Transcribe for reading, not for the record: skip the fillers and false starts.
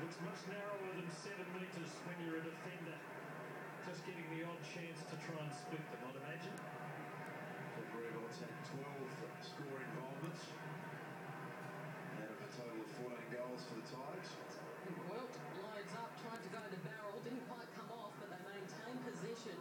Looks much narrower than 7 metres when you're a defender. Just getting the odd chance to try and split them, I'd imagine. The Bulldogs had 12 score involvements out of a total of 14 goals for the Tigers. Wilt loads up, tried to go to barrel, didn't quite come off, but they maintained possession.